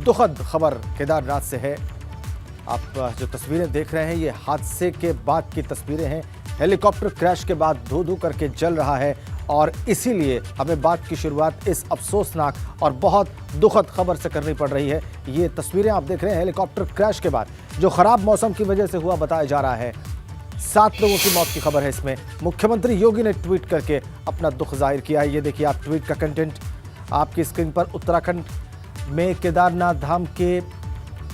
दुखद खबर केदारनाथ से है। आप जो तस्वीरें देख रहे हैं ये हादसे के बाद की तस्वीरें हैं। हेलीकॉप्टर क्रैश के बाद धू धू करके जल रहा है और इसीलिए हमें बात की शुरुआत इस अफसोसनाक और बहुत दुखद खबर से करनी पड़ रही है। ये तस्वीरें आप देख रहे हैं हेलीकॉप्टर क्रैश के बाद जो खराब मौसम की वजह से हुआ बताया जा रहा है। 7 लोगों की मौत की खबर है। इसमें मुख्यमंत्री योगी ने ट्वीट करके अपना दुख जाहिर किया है। ये देखिए आप ट्वीट का कंटेंट आपकी स्क्रीन पर। उत्तराखंड में केदारनाथ धाम के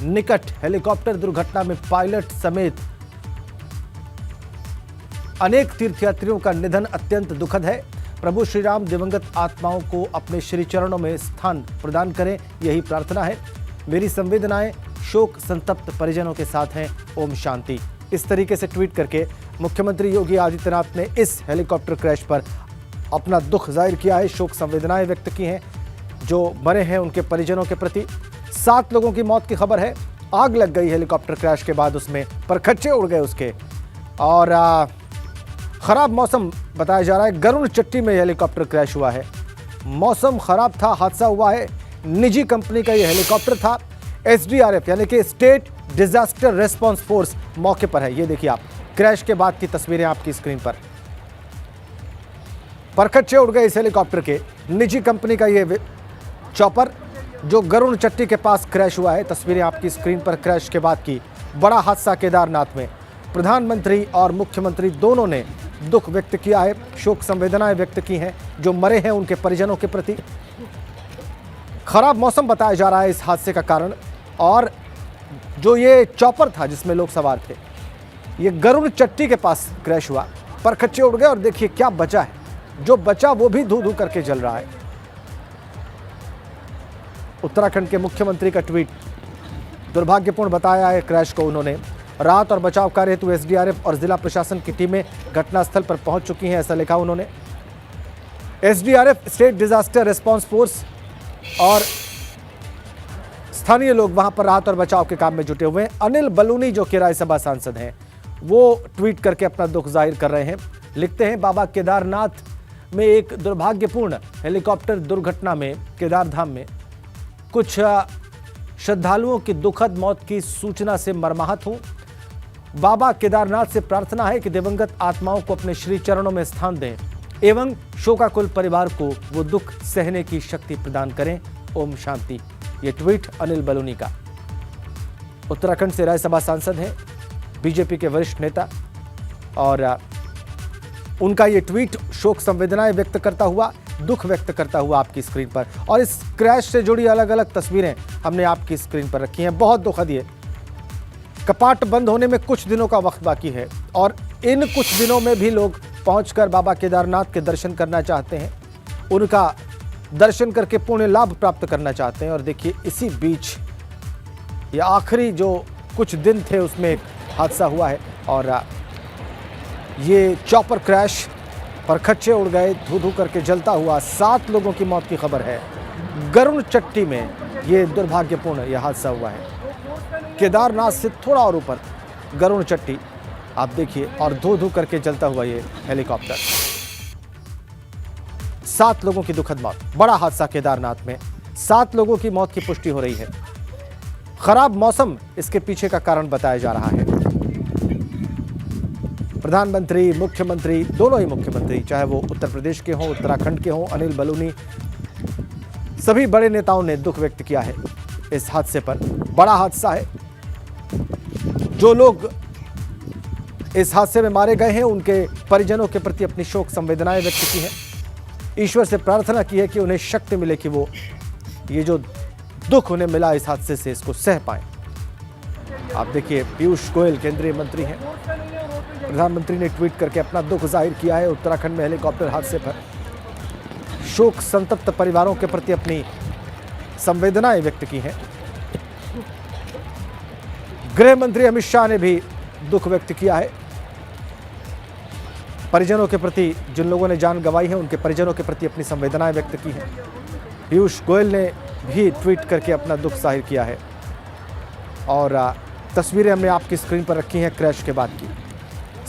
निकट हेलीकॉप्टर दुर्घटना में पायलट समेत अनेक तीर्थयात्रियों का निधन अत्यंत दुखद है। प्रभु श्री राम दिवंगत आत्माओं को अपने श्री चरणों में स्थान प्रदान करें, यही प्रार्थना है। मेरी संवेदनाएं शोक संतप्त परिजनों के साथ हैं। ओम शांति। इस तरीके से ट्वीट करके मुख्यमंत्री योगी आदित्यनाथ ने इस हेलीकॉप्टर क्रैश पर अपना दुख जाहिर किया है, शोक संवेदनाएं व्यक्त की हैं जो मरे हैं उनके परिजनों के प्रति। 7 लोगों की मौत की खबर है। आग लग गई हेलीकॉप्टर क्रैश के बाद, उसमें परखच्चे उड़ गए उसके। और खराब मौसम बताया जा रहा है। गरुड़ चट्टी में हेलीकॉप्टर क्रैश हुआ है। मौसम खराब था, हादसा हुआ है। निजी कंपनी का यह हेलीकॉप्टर था। SDRF यानी कि स्टेट डिजास्टर रेस्पॉन्स फोर्स मौके पर है। ये देखिए आप क्रैश के बाद की तस्वीरें आपकी स्क्रीन पर। परखच्चे उड़ गए इस हेलीकॉप्टर के। निजी कंपनी का ये चॉपर जो गरुड़ चट्टी के पास क्रैश हुआ है। तस्वीरें आपकी स्क्रीन पर क्रैश के बाद की। बड़ा हादसा केदारनाथ में। प्रधानमंत्री और मुख्यमंत्री दोनों ने दुख व्यक्त किया है, शोक संवेदनाएं व्यक्त की हैं जो मरे हैं उनके परिजनों के प्रति। खराब मौसम बताया जा रहा है इस हादसे का कारण। और जो ये चॉपर था जिसमें लोग सवार थे, ये गरुड़ चट्टी के पास क्रैश हुआ। परखच्चे उड़ गए और देखिए क्या बचा है। जो बचा वो भी धू धू करके जल रहा है। उत्तराखंड के मुख्यमंत्री का ट्वीट दुर्भाग्यपूर्ण बताया है क्रैश को उन्होंने। राहत और बचाव कार्य हेतु SDRF और जिला प्रशासन की टीमें घटनास्थल पर पहुंच चुकी हैं, ऐसा लिखा उन्होंने। SDRF state disaster response force और स्थानीय लोग वहां पर राहत और बचाव के काम में जुटे हुए हैं। अनिल बलूनी जो कि राज्यसभा सांसद हैं वो ट्वीट करके अपना दुख जाहिर कर रहे हैं। लिखते हैं, बाबा केदारनाथ में एक दुर्भाग्यपूर्ण हेलीकॉप्टर दुर्घटना में केदार धाम में कुछ श्रद्धालुओं की दुखद मौत की सूचना से मर्माहत हूं। बाबा केदारनाथ से प्रार्थना है कि दिवंगत आत्माओं को अपने श्री चरणों में स्थान दें एवं शोकाकुल परिवार को वो दुख सहने की शक्ति प्रदान करें। ओम शांति। ये ट्वीट अनिल बलूनी का। उत्तराखंड से राज्यसभा सांसद हैं, बीजेपी के वरिष्ठ नेता, और उनका ये ट्वीट शोक संवेदनाएं व्यक्त करता हुआ, दुख व्यक्त करता हुआ आपकी स्क्रीन पर। और इस क्रैश से जुड़ी अलग अलग तस्वीरें हमने आपकी स्क्रीन पर रखी हैं। बहुत दुखद ये। कपाट बंद होने में कुछ दिनों का वक्त बाकी है और इन कुछ दिनों में भी लोग पहुंचकर बाबा केदारनाथ के दर्शन करना चाहते हैं, उनका दर्शन करके पुण्य लाभ प्राप्त करना चाहते हैं। और देखिए इसी बीच ये आखिरी जो कुछ दिन थे उसमें एक हादसा हुआ है और ये चॉपर क्रैश, परखच्चे उड़ गए, धू धू करके जलता हुआ। 7 लोगों की मौत की खबर है। गरुड़ चट्टी में ये दुर्भाग्यपूर्ण यह हादसा हुआ है। केदारनाथ से थोड़ा और ऊपर गरुड़ चट्टी आप देखिए, और धू धू करके जलता हुआ ये हेलीकॉप्टर। 7 लोगों की दुखद मौत। बड़ा हादसा केदारनाथ में। 7 लोगों की मौत की पुष्टि हो रही है। खराब मौसम इसके पीछे का कारण बताया जा रहा है। प्रधानमंत्री, मुख्यमंत्री, दोनों ही मुख्यमंत्री, चाहे वो उत्तर प्रदेश के हों, उत्तराखंड के हों, अनिल बलूनी, सभी बड़े नेताओं ने दुख व्यक्त किया है इस हादसे पर। बड़ा हादसा है। जो लोग इस हादसे में मारे गए हैं उनके परिजनों के प्रति अपनी शोक संवेदनाएं व्यक्त की हैं। ईश्वर से प्रार्थना की है कि उन्हें शक्ति मिले कि वो ये जो दुख उन्हें मिला इस हादसे से, इसको सह पाएं। आप देखिए पीयूष गोयल केंद्रीय मंत्री हैं। प्रधानमंत्री ने ट्वीट करके अपना दुख जाहिर किया है उत्तराखंड में हेलीकॉप्टर हादसे पर। शोक संतप्त परिवारों के प्रति अपनी संवेदनाएं व्यक्त की हैं। गृह मंत्री अमित शाह ने भी दुख व्यक्त किया है। परिजनों के प्रति, जिन लोगों ने जान गंवाई है उनके परिजनों के प्रति अपनी संवेदनाएं व्यक्त की हैं। पीयूष गोयल ने भी ट्वीट करके अपना दुख जाहिर किया है। और तस्वीरें हमने आपकी स्क्रीन पर रखी हैं क्रैश के बाद की।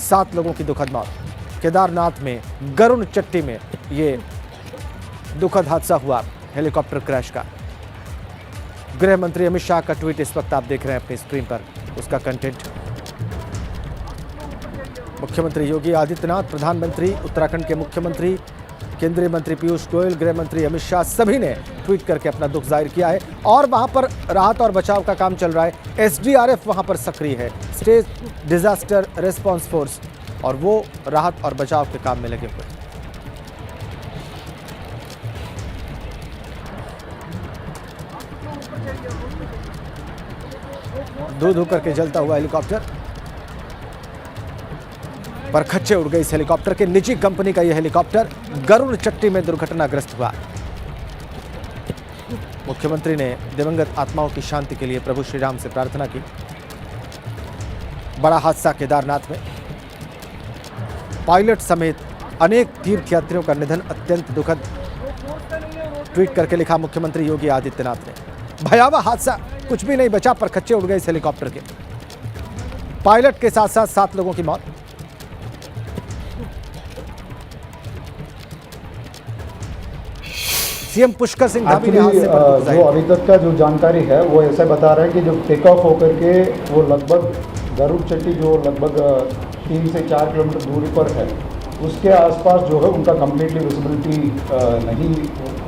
7 लोगों की दुखद मौत। केदारनाथ में गरुड़ चट्टी में ये दुखद हादसा हुआ हेलीकॉप्टर क्रैश का। गृह मंत्री अमित शाह का ट्वीट इस वक्त आप देख रहे हैं अपनी स्क्रीन पर, उसका कंटेंट। मुख्यमंत्री योगी आदित्यनाथ, प्रधानमंत्री, उत्तराखंड के मुख्यमंत्री, केंद्रीय मंत्री पीयूष गोयल, गृह मंत्री अमित शाह सभी ने ट्वीट करके अपना दुख जाहिर किया है। और वहां पर राहत और बचाव का काम चल रहा है। एसडीआरएफ वहां पर सक्रिय है, स्टेट डिजास्टर रिस्पांस फोर्स, और वो राहत और बचाव के काम में लगे हुए हैं। धू धू करके जलता हुआ हेलीकॉप्टर, पर खच्चे उड़ गए इस हेलीकॉप्टर के। निजी कंपनी का यह हेलीकॉप्टर गरुड़ चट्टी में दुर्घटनाग्रस्त हुआ। मुख्यमंत्री ने दिवंगत आत्माओं की शांति के लिए प्रभु श्री राम से प्रार्थना की। बड़ा हादसा केदारनाथ में, पायलट समेत अनेक तीर्थयात्रियों का निधन अत्यंत दुखद। ट्वीट करके लिखा मुख्यमंत्री योगी आदित्यनाथ ने। भयावह हादसा, कुछ भी नहीं बचा, पर खच्चे उड़ गए इस हेलीकॉप्टर के। पायलट के साथ साथ 7 लोगों की मौत। सीएम पुष्कर सिंह धामी ने जो अभी तक का जो जानकारी है वो ऐसे बता रहा है कि जब टेक ऑफ होकर के वो लगभग गरुड़ चट्टी जो लगभग 3 से 4 किलोमीटर दूरी पर है, उसके आसपास जो है उनका कम्प्लीटली विजिबिलिटी नहीं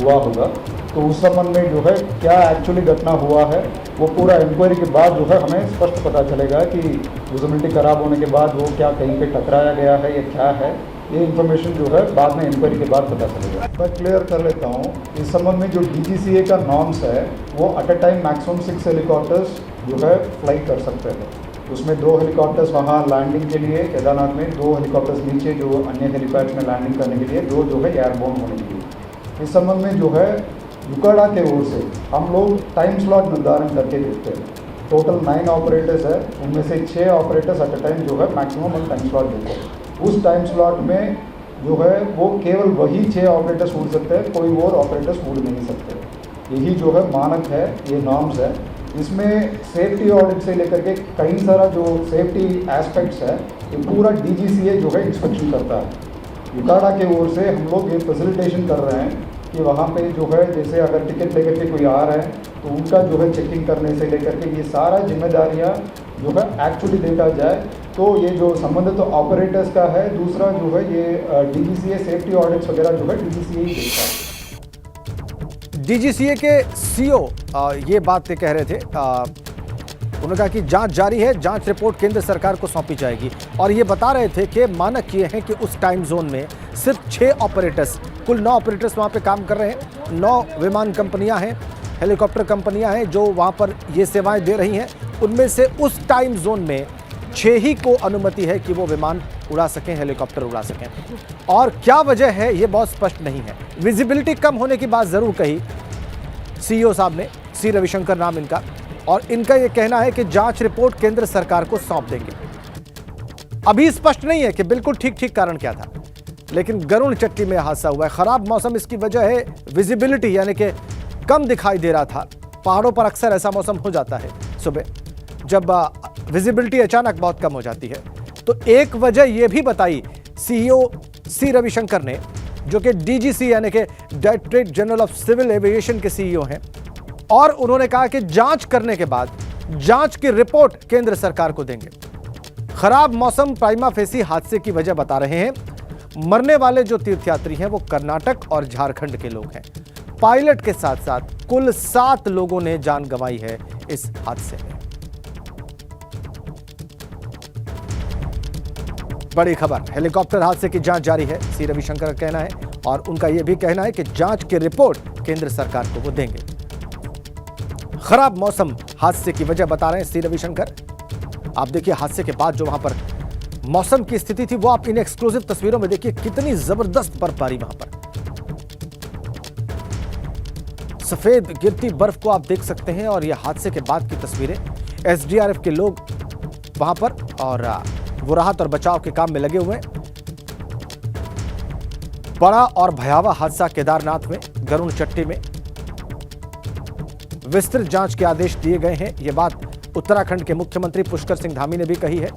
हुआ होगा। तो उस संबंध में जो है क्या एक्चुअली घटना हुआ है वो पूरा इंक्वायरी के बाद जो है हमें स्पष्ट पता चलेगा कि विजिबिलिटी खराब होने के बाद वो क्या कहीं पे टकराया गया है या क्या है। ये इन्फॉर्मेशन जो है बाद में इंक्वायरी के बाद पता चलेगा। मैं क्लियर कर लेता हूँ, इस संबंध में जो DGCA का नॉर्म्स है वो at a time maximum 6 helicopters जो है फ्लाई कर सकते हैं। उसमें 2 हेलीकॉप्टर्स वहाँ लैंडिंग के लिए केदारनाथ में, 2 हेलीकॉप्टर्स नीचे जो अन्य हेलीपैड्स में लैंडिंग करने के लिए, 2 जो है एयरबोर्न होने के लिए। इस संबंध में जो है युकाडा के ओर से हम लोग टाइम स्लॉट निर्धारण करके देखते हैं। टोटल 9 ऑपरेटर्स है, उनमें से 6 ऑपरेटर्स एट अ टाइम जो है मैक्सिमम हम टाइम स्लॉट देते हैं। उस टाइम स्लॉट में जो है वो केवल वही 6 ऑपरेटर्स उड़ सकते हैं, कोई और ऑपरेटर्स उड़ नहीं सकते। यही जो है मानक है, ये नॉर्म्स है। इसमें सेफ्टी ऑडिट से लेकर के कई सारा जो सेफ्टी एस्पेक्ट्स है ये पूरा DGCA जो है इंस्पेक्शन करता है। युकाडा के ओर से हम लोग ये फैसिलिटेशन कर रहे हैं कि वहाँ पे जो है जैसे अगर टिकट लेकर के कोई आ रहा है तो उनका जो है चेकिंग करने से लेकर के ये सारा जिम्मेदारियाँ जो है एक्चुअली देखा जाए तो ये जो संबंधित तो ऑपरेटर्स का है, दूसरा जो है ये DGCA सेफ्टी ऑडिट्स वगैरह जो है DGCA ही देखता है। DGCA के CEO ये बात कह रहे थे। उन्होंने कहा कि जांच जारी है, जांच रिपोर्ट केंद्र सरकार को सौंपी जाएगी। और ये बता रहे थे कि मानक ये है कि उस टाइम जोन में सिर्फ 6 ऑपरेटर्स, कुल 9 ऑपरेटर्स वहाँ पे काम कर रहे हैं। 9 विमान कंपनियाँ हैं, हेलीकॉप्टर कंपनियाँ हैं जो वहाँ पर ये सेवाएं दे रही हैं। उनमें से उस टाइम जोन में 6 ही को अनुमति है कि वो विमान उड़ा सकें, हेलीकॉप्टर उड़ा सकें। और क्या वजह है ये बहुत स्पष्ट नहीं है। विजिबिलिटी कम होने की बात जरूर कही CEO साहब ने, C रविशंकर नाम इनका, और इनका ये कहना है कि जांच रिपोर्ट केंद्र सरकार को सौंप देंगे। अभी स्पष्ट नहीं है कि बिल्कुल ठीक कारण क्या था, लेकिन गरुड़ चट्टी में हादसा हुआ है। खराब मौसम इसकी वजह है, विजिबिलिटी यानी कि कम दिखाई दे रहा था। पहाड़ों पर अक्सर ऐसा मौसम हो जाता है सुबह, जब विजिबिलिटी अचानक बहुत कम हो जाती है। तो एक वजह यह भी बताई CEO C रविशंकर ने, जो कि DGC यानी कि directorate general of civil aviation के CEO हैं, और उन्होंने कहा कि जांच करने के बाद जांच की रिपोर्ट केंद्र सरकार को देंगे। खराब मौसम प्राइमा फेसी हादसे की वजह बता रहे हैं। मरने वाले जो तीर्थयात्री हैं वो कर्नाटक और झारखंड के लोग हैं। पायलट के साथ साथ कुल 7 लोगों ने जान गंवाई है इस हादसे में। बड़ी खबर, हेलीकॉप्टर हादसे की जांच जारी है, C रविशंकर का कहना है। और उनका यह भी कहना है कि जांच की रिपोर्ट केंद्र सरकार को वो देंगे। खराब मौसम हादसे की वजह बता रहे हैं C रविशंकर। आप देखिए हादसे के बाद जो वहां पर मौसम की स्थिति थी वो आप इन एक्सक्लूसिव तस्वीरों में देखिए, कितनी जबरदस्त बर्फबारी वहां पर। सफेद गिरती बर्फ को आप देख सकते हैं। और यह हादसे के बाद की तस्वीरें, SDRF के लोग वहां पर और वो राहत और बचाव के काम में लगे हुए हैं। बड़ा और भयावह हादसा केदारनाथ में, गरुड़ चट्टी में। विस्तृत जांच के आदेश दिए गए हैं। यह बात उत्तराखंड के मुख्यमंत्री पुष्कर सिंह धामी ने भी कही है।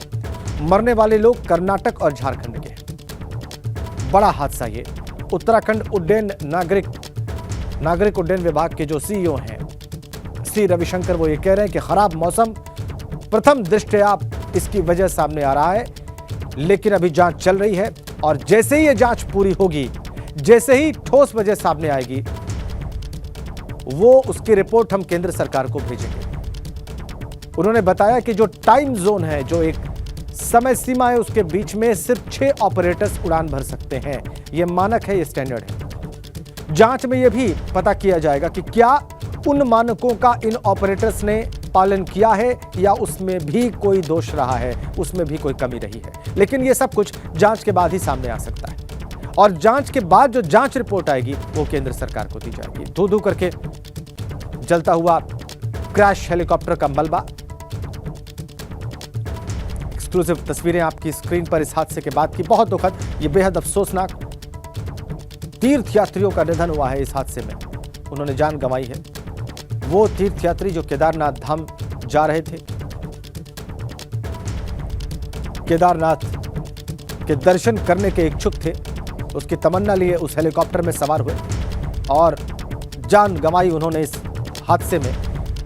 मरने वाले लोग कर्नाटक और झारखंड के हैं। बड़ा हादसा ये। उत्तराखंड उड्डयन नागरिक उड्डयन विभाग के जो CEO हैं सी रविशंकर वो ये कह रहे हैं कि खराब मौसम प्रथम दृष्टया इसकी वजह सामने आ रहा है, लेकिन अभी जांच चल रही है और जैसे ही ये जांच पूरी होगी, जैसे ही ठोस वजह सामने आएगी, वो उसकी रिपोर्ट हम केंद्र सरकार को भेजेंगे। उन्होंने बताया कि जो टाइम जोन है, जो एक समय सीमा है, उसके बीच में सिर्फ 6 ऑपरेटर्स उड़ान भर सकते हैं। यह मानक है, यह स्टैंडर्ड है। जांच में यह भी पता किया जाएगा कि क्या उन मानकों का इन ऑपरेटर्स ने पालन किया है या उसमें भी कोई दोष रहा है, उसमें भी कोई कमी रही है। लेकिन यह सब कुछ जांच के बाद ही सामने आ सकता है और जांच के बाद जो जांच रिपोर्ट आएगी वो केंद्र सरकार को दी जाएगी। धू धू करके जलता हुआ क्रैश हेलीकॉप्टर का मलबा, एक्सक्लूसिव तस्वीरें आपकी स्क्रीन पर इस हादसे के बाद की। बहुत दुखद, ये बेहद अफसोसनाक। तीर्थ यात्रियों का निधन हुआ है इस हादसे में, उन्होंने जान गंवाई है। वो तीर्थयात्री जो केदारनाथ धाम जा रहे थे, केदारनाथ के दर्शन करने के इच्छुक थे, उसकी तमन्ना लिए उस हेलीकॉप्टर में सवार हुए और जान गंवाई उन्होंने इस हादसे में।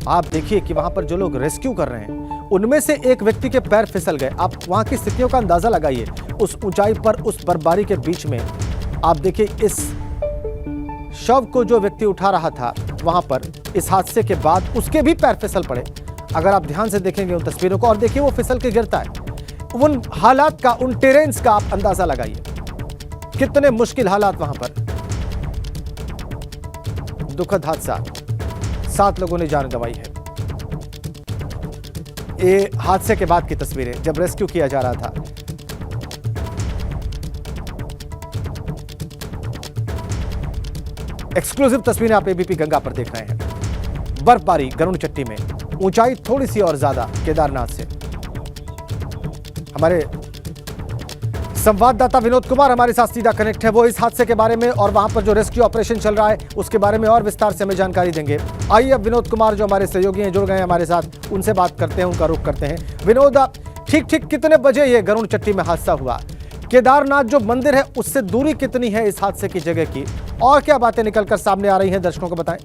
आप देखिए कि वहां पर जो लोग रेस्क्यू कर रहे हैं, उनमें से एक व्यक्ति के पैर फिसल गए। आप वहां की स्थितियों का अंदाजा लगाइए, उस ऊंचाई पर, उस बर्फबारी के बीच में। आप देखिए इस शव को जो व्यक्ति उठा रहा था वहां पर, इस हादसे के बाद उसके भी पैर फिसल पड़े। अगर आप ध्यान से देखेंगे उन तस्वीरों को और देखिए वो फिसल के गिरता है। उन हालात का, उन टेरेंस का आप अंदाजा लगाइए, कितने मुश्किल हालात वहां पर। दुखद हादसा, 7 लोगों ने जान गंवाई है। ये हादसे के बाद की तस्वीरें जब रेस्क्यू किया जा रहा था। एक्सक्लूसिव तस्वीरें आप एबीपी गंगा पर देख रहे हैं। बर्फबारी गरुड़ चट्टी में, ऊंचाई थोड़ी सी और ज्यादा केदारनाथ से। हमारे संवाददाता विनोद कुमार हमारे साथ सीधा कनेक्ट है, वो इस हादसे के बारे में और वहां पर जो रेस्क्यू ऑपरेशन चल रहा है उसके बारे में और विस्तार से हमें जानकारी देंगे। आइए अब विनोद कुमार जो हमारे सहयोगी हैं, जुड़ गए हैं हमारे साथ, उनसे बात करते हैं, उनका रुख करते हैं। विनोद, ठीक कितने बजे ये गरुड़ चट्टी में हादसा हुआ? केदारनाथ जो मंदिर है उससे दूरी कितनी है इस हादसे की जगह की, और क्या बातें निकलकर सामने आ रही हैं, दर्शकों को बताएं।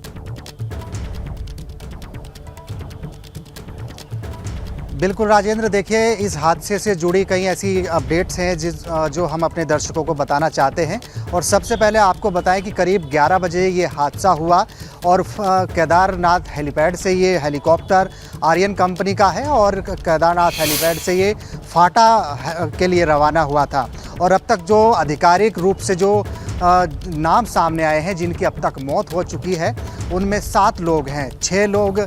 बिल्कुल राजेंद्र, देखिए इस हादसे से जुड़ी कई ऐसी अपडेट्स हैं जो हम अपने दर्शकों को बताना चाहते हैं। और सबसे पहले आपको बताएं कि करीब 11 बजे ये हादसा हुआ और केदारनाथ हेलीपैड से ये हेलीकॉप्टर आर्यन कंपनी का है और केदारनाथ हेलीपैड से ये फाटा के लिए रवाना हुआ था। और अब तक जो आधिकारिक रूप से जो नाम सामने आए हैं जिनकी अब तक मौत हो चुकी है, उनमें 7 लोग हैं। 6 लोग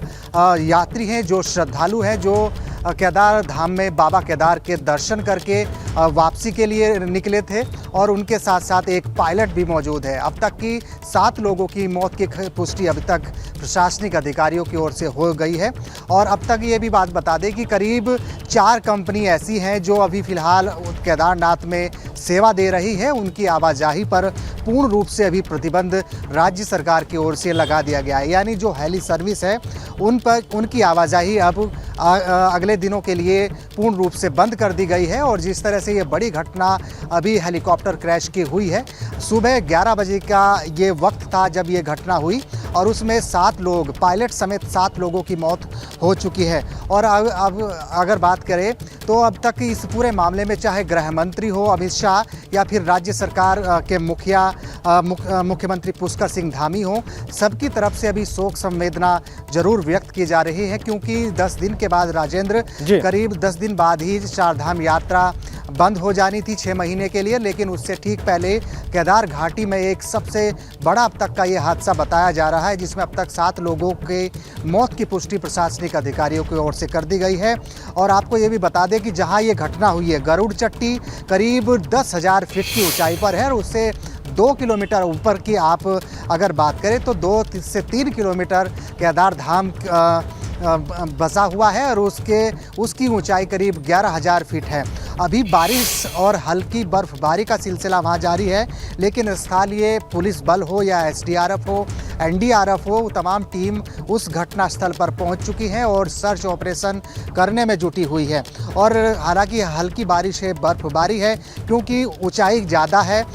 यात्री हैं जो श्रद्धालु हैं, जो केदार धाम में बाबा केदार के दर्शन करके वापसी के लिए निकले थे और उनके साथ साथ एक पायलट भी मौजूद है। अब तक की 7 लोगों की मौत की पुष्टि अब तक प्रशासनिक अधिकारियों की ओर से हो गई है। और अब तक ये भी बात बता दें कि करीब 4 कंपनी ऐसी हैं जो अभी फ़िलहाल केदारनाथ में सेवा दे रही है। उनकी आवाजाही पर पूर्ण रूप से अभी प्रतिबंध राज्य सरकार की ओर से लगा दिया गया है, यानी जो हेली सर्विस है उन पर उनकी आवाजाही अब अगले दिनों के लिए पूर्ण रूप से बंद कर दी गई है। और जिस तरह से ये बड़ी घटना अभी हेलीकॉप्टर क्रैश की हुई है, सुबह 11 बजे का ये वक्त था जब ये घटना हुई और उसमें 7 लोग, पायलट समेत 7 लोगों की मौत हो चुकी है। और अब अगर बात करें तो अब तक इस पूरे मामले में चाहे गृह मंत्री हो अमित शाह या फिर राज्य सरकार के मुख्यमंत्री पुष्कर सिंह धामी हो, सबकी तरफ से अभी शोक संवेदना जरूर व्यक्त की जा रही है। क्योंकि 10 दिन के बाद राजेंद्र, करीब 10 दिन बाद ही चारधाम यात्रा बंद हो जानी थी 6 महीने के लिए, लेकिन उससे ठीक पहले केदार घाटी में एक सबसे बड़ा अब तक का ये हादसा बताया जा रहा है, जिसमें अब तक 7 लोगों के मौत की पुष्टि प्रशासनिक अधिकारियों की ओर से कर दी गई है। और आपको ये भी बता दें कि जहां ये घटना हुई है, गरुड़ चट्टी करीब 10,000 फीट की ऊंचाई पर है और उससे 2 किलोमीटर ऊपर की आप अगर बात करें तो 2 से 3 किलोमीटर केदार धाम बसा हुआ है और उसकी ऊंचाई करीब 11,000 फीट है। अभी बारिश और हल्की बर्फबारी का सिलसिला वहां जारी है, लेकिन स्थानीय पुलिस बल हो या एसडीआरएफ हो, एनडीआरएफ हो, तमाम टीम उस घटनास्थल पर पहुंच चुकी है और सर्च ऑपरेशन करने में जुटी हुई है। और हालांकि हल्की बारिश है, बर्फबारी है, क्योंकि ऊंचाई ज़्यादा है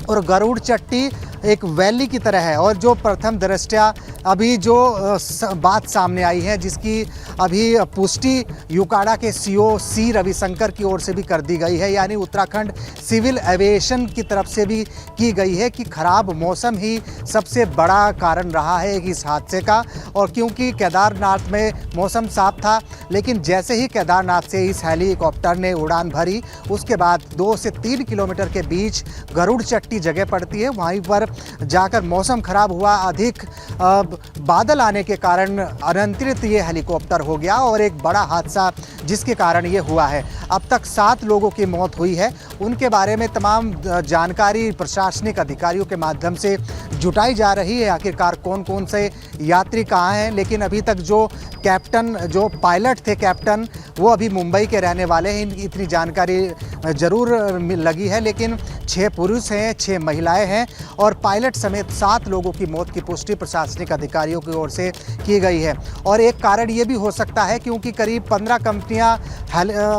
और गरुड़ चट्टी एक वैली की तरह है। और जो प्रथम दृष्टया अभी जो बात सामने आई है, जिसकी अभी पुष्टि यूकाड़ा के सीईओ सी रविशंकर की ओर से भी कर दी गई है, यानी उत्तराखंड सिविल एविएशन की तरफ से भी की गई है कि खराब मौसम ही सबसे बड़ा कारण रहा है इस हादसे का। और क्योंकि केदारनाथ में मौसम साफ था, लेकिन जैसे ही केदारनाथ से इस हेलीकॉप्टर ने उड़ान भरी, उसके बाद 2 से 3 किलोमीटर के बीच गरुड़ चट्टी जगह पड़ती है, वहीं पर जाकर मौसम खराब हुआ। अधिक बादल आने के कारण अनियंत्रित ये हेलीकॉप्टर हो गया और एक बड़ा हादसा जिसके कारण ये हुआ है। अब तक 7 लोगों की मौत हुई है। उनके बारे में तमाम जानकारी प्रशासनिक अधिकारियों के माध्यम से जुटाई जा रही है, आखिरकार कौन कौन से यात्री कहाँ हैं। लेकिन अभी तक जो कैप्टन, जो पायलट थे कैप्टन, वो अभी मुंबई के रहने वाले हैं। इतनी जानकारी ज़रूर लगी है, लेकिन 6 पुरुष हैं, 6 महिलाएं हैं और पायलट समेत 7 लोगों की मौत की पुष्टि प्रशासनिक अधिकारियों की ओर से की गई है। और एक कारण ये भी हो सकता है क्योंकि करीब 15 कंपनियां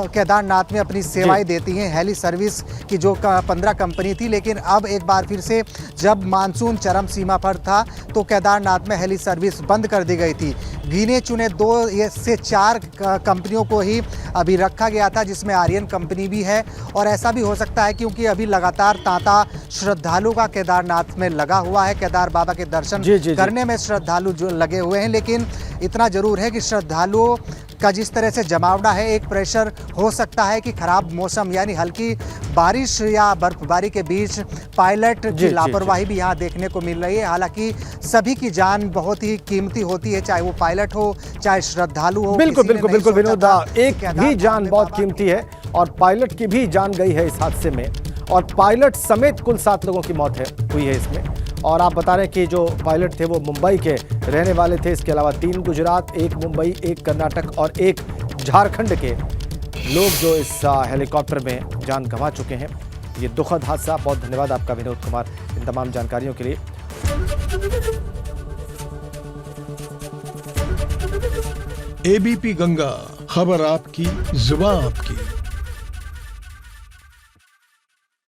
केदारनाथ में अपनी सेवाएं देती हैं। हेली सर्विस की जो 15 कंपनी थी, लेकिन अब एक बार फिर से जब मानसून चरम सीमा पर था तो केदारनाथ में हेली सर्विस बंद कर दी गई थी। गिने चुने 2 से 4 कंपनियों को ही अभी रखा गया था, जिसमें आर्यन कंपनी भी है। और ऐसा भी हो सकता है क्योंकि अभी लगातार तांता श्रद्धालु का केदारनाथ में लगा हुआ है। केदार बाबा के दर्शन करने में श्रद्धालु जो लगे हुए हैं, लेकिन इतना जरूर है कि श्रद्धालुओं का जिस तरह से जमावड़ा है, एक प्रेशर हो सकता है कि खराब मौसम यानी हल्की बारिश या बर्फबारी के बीच पायलट की लापरवाही भी यहाँ देखने को मिल रही है। हालांकि सभी की जान बहुत ही कीमती होती है, चाहे वो पायलट हो चाहे श्रद्धालु हो। बिल्कुल बिल्कुल बिल्कुल विनोद, एक भी जान बहुत कीमती है और पायलट की भी जान गई है इस हादसे में। और पायलट समेत कुल 7 लोगों की मौत हुई है इसमें। और आप बता रहे हैं कि जो पायलट थे वो मुंबई के रहने वाले थे। इसके अलावा 3 गुजरात, 1 मुंबई, 1 कर्नाटक और 1 झारखंड के लोग जो इस हेलीकॉप्टर में जान गंवा चुके हैं। ये दुखद हादसा। बहुत धन्यवाद आपका विनोद कुमार इन तमाम जानकारियों के लिए। एबीपी गंगा, खबर आपकी, जुबान आपकी।